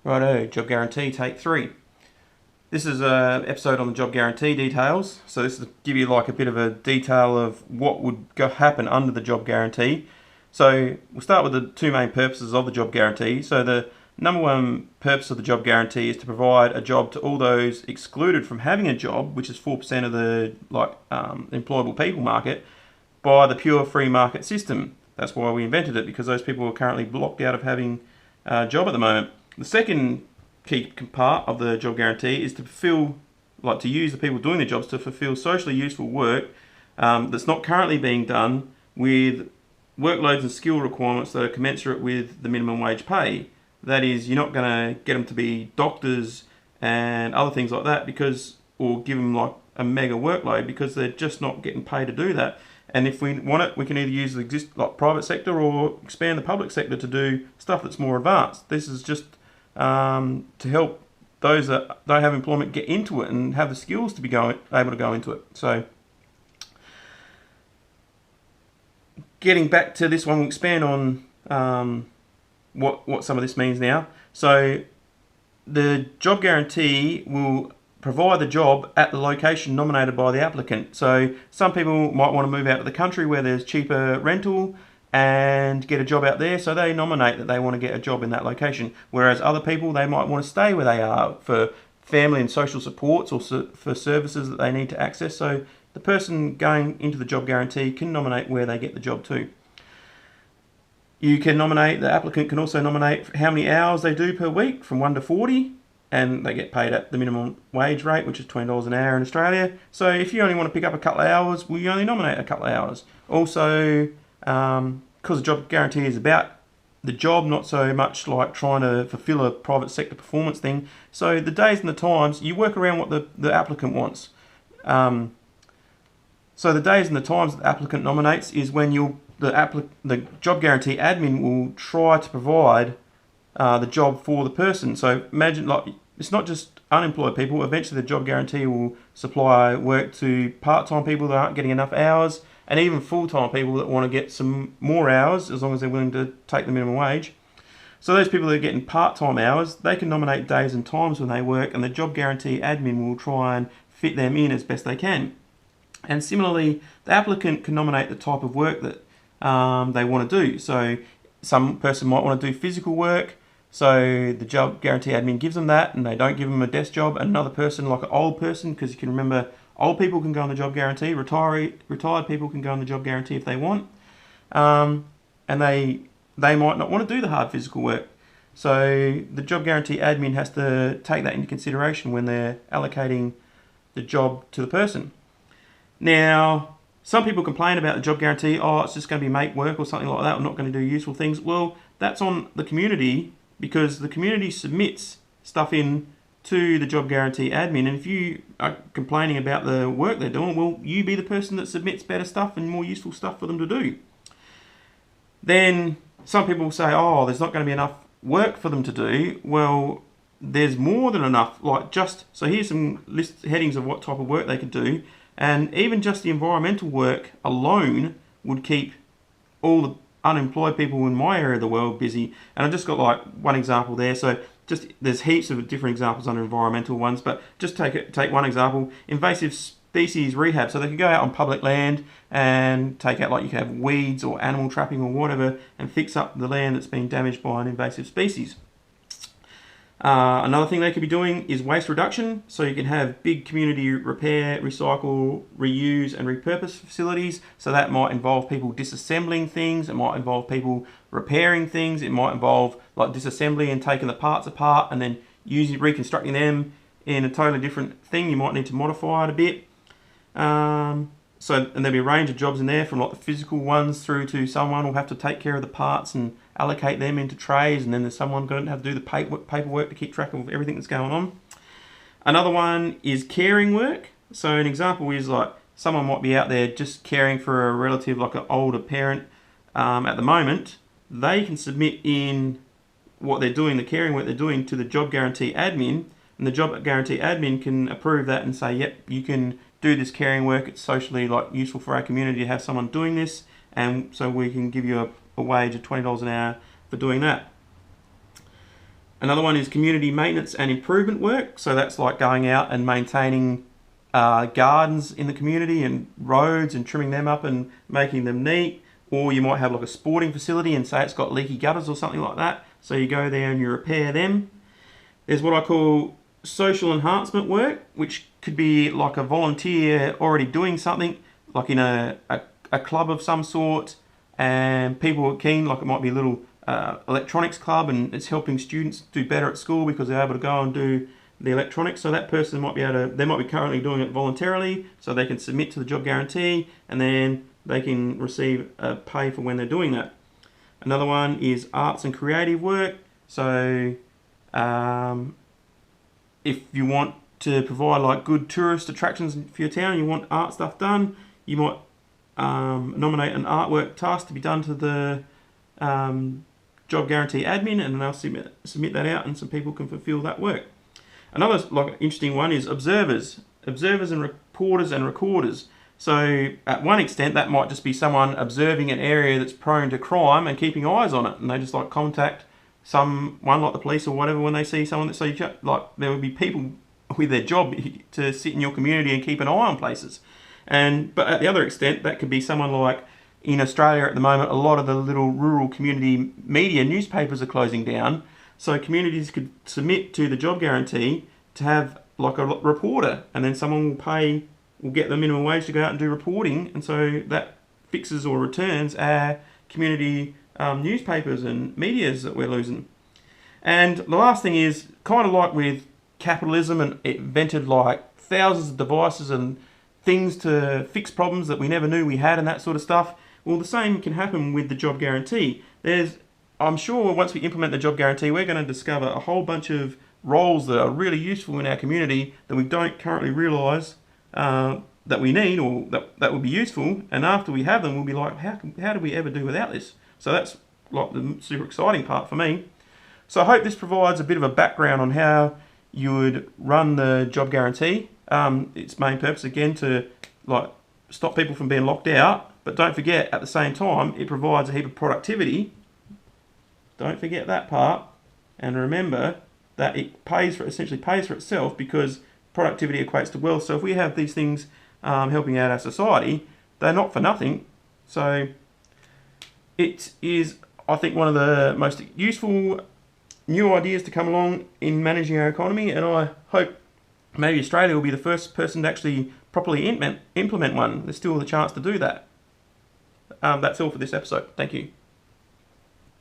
Righto, job guarantee, take 3. This is an episode on the job guarantee details. So this is to give you like a bit of a detail of what would happen under the job guarantee. So we'll start with the two main purposes of the job guarantee. So the number one purpose of the job guarantee is to provide a job to all those excluded from having a job, which is 4% of the employable people market, by the pure free market system. That's why we invented it, because those people are currently blocked out of having a job at the moment. The second key part of the job guarantee is to use the people doing the jobs to fulfil socially useful work that's not currently being done, with workloads and skill requirements that are commensurate with the minimum wage pay. That is, you're not going to get them to be doctors and other things like that or give them like a mega workload, because they're just not getting paid to do that. And if we want it, we can either use the private sector or expand the public sector to do stuff that's more advanced. This is just to help those that don't have employment get into it and have the skills to be able to go into it. So getting back to this one, we'll expand on what some of this means now. So the job guarantee will provide the job at the location nominated by the applicant. So some people might want to move out of the country where there's cheaper rental and get a job out there, so they nominate that they want to get a job in that location. Whereas other people, they might want to stay where they are for family and social supports or for services that they need to access. So the person going into the job guarantee can nominate where they get the job to. The applicant can also nominate how many hours they do per week, from 1 to 40, and they get paid at the minimum wage rate, which is $20 an hour in Australia. So if you only want to pick up a couple of hours, well, you only nominate a couple of hours. Also, because the job guarantee is about the job, not so much like trying to fulfill a private sector performance thing. So the days and the times, you work around what the applicant wants. So the days and the times that the applicant nominates is when the job guarantee admin will try to provide the job for the person. So imagine, it's not just unemployed people. Eventually the job guarantee will supply work to part-time people that aren't getting enough hours, and even full-time people that want to get some more hours, as long as they're willing to take the minimum wage. So those people that are getting part-time hours, they can nominate days and times when they work, and the job guarantee admin will try and fit them in as best they can. And similarly, the applicant can nominate the type of work that they want to do. So some person might want to do physical work, so the job guarantee admin gives them that, and they don't give them a desk job. And another person, like an old person, because you can remember, old people can go on the job guarantee, retired people can go on the job guarantee if they want, and they might not want to do the hard physical work. So the job guarantee admin has to take that into consideration when they're allocating the job to the person. Now, some people complain about the job guarantee, it's just going to be make work or something like that, we're not going to do useful things. Well, that's on the community, because the community submits stuff in to the job guarantee admin, and if you are complaining about the work they're doing, well, you be the person that submits better stuff and more useful stuff for them to do. Then some people say, there's not going to be enough work for them to do. Well, there's more than enough. So here's some headings of what type of work they could do, and even just the environmental work alone would keep all the unemployed people in my area of the world busy. And I've just got one example there. So there's heaps of different examples under environmental ones, but just take one example: invasive species rehab. So they could go out on public land and take out, you could have weeds or animal trapping or whatever, and fix up the land that's been damaged by an invasive species. Another thing they could be doing is waste reduction. So you can have big community repair, recycle, reuse and repurpose facilities. So that might involve people disassembling things. It might involve people repairing things. It might involve disassembly and taking the parts apart and then reconstructing them in a totally different thing. You might need to modify it a bit. And there'll be a range of jobs in there, from the physical ones through to someone will have to take care of the parts and allocate them into trays, and then there's someone going to have to do the paperwork to keep track of everything that's going on. Another one is caring work. So an example is someone might be out there just caring for a relative, like an older parent at the moment. They can submit in what they're doing, the caring work they're doing, to the job guarantee admin, and the job guarantee admin can approve that and say, yep, you can do this caring work. It's socially useful for our community to have someone doing this, and so we can give you a wage of $20 an hour for doing that. Another one is community maintenance and improvement work. So that's like going out and maintaining gardens in the community and roads and trimming them up and making them neat. Or you might have like a sporting facility and say it's got leaky gutters or something like that. So you go there and you repair them. There's what I call social enhancement work, which could be like a volunteer already doing something, like in a club of some sort, and people are keen, like it might be a little electronics club, and it's helping students do better at school because they're able to go and do the electronics. So that person might be able to, they might be currently doing it voluntarily, so they can submit to the job guarantee, and then they can receive pay for when they're doing that. Another one is arts and creative work. So if you want to provide like good tourist attractions for your town, you want art stuff done, you might nominate an artwork task to be done to the job guarantee admin, and they'll submit that out, and some people can fulfill that work. Another like interesting one is observers and reporters and recorders. So at one extent, that might just be someone observing an area that's prone to crime and keeping eyes on it, and they just like contact someone like the police or whatever when they see someone that, so you like there would be people with their job to sit in your community and keep an eye on places. But at the other extent, that could be someone like, in Australia at the moment, a lot of the little rural community media newspapers are closing down, so communities could submit to the job guarantee to have like a reporter, and then someone will get the minimum wage to go out and do reporting, and so that fixes or returns our community newspapers and medias that we're losing. And the last thing is kind of like with capitalism, and it invented like thousands of devices and things to fix problems that we never knew we had and that sort of stuff. Well, the same can happen with the job guarantee. I'm sure once we implement the job guarantee, we're going to discover a whole bunch of roles that are really useful in our community that we don't currently realise that we need, or that would be useful. And after we have them, we'll be like, how do we ever do without this? So that's like the super exciting part for me. So I hope this provides a bit of a background on how you would run the job guarantee. Its main purpose, again, to like stop people from being locked out, but don't forget, at the same time, it provides a heap of productivity. Don't forget that part, and remember that it essentially pays for itself, because productivity equates to wealth. So if we have these things helping out our society, they're not for nothing. So it is, I think, one of the most useful new ideas to come along in managing our economy, and I hope maybe Australia will be the first person to actually properly implement one. There's still the chance to do that. That's all for this episode. Thank you.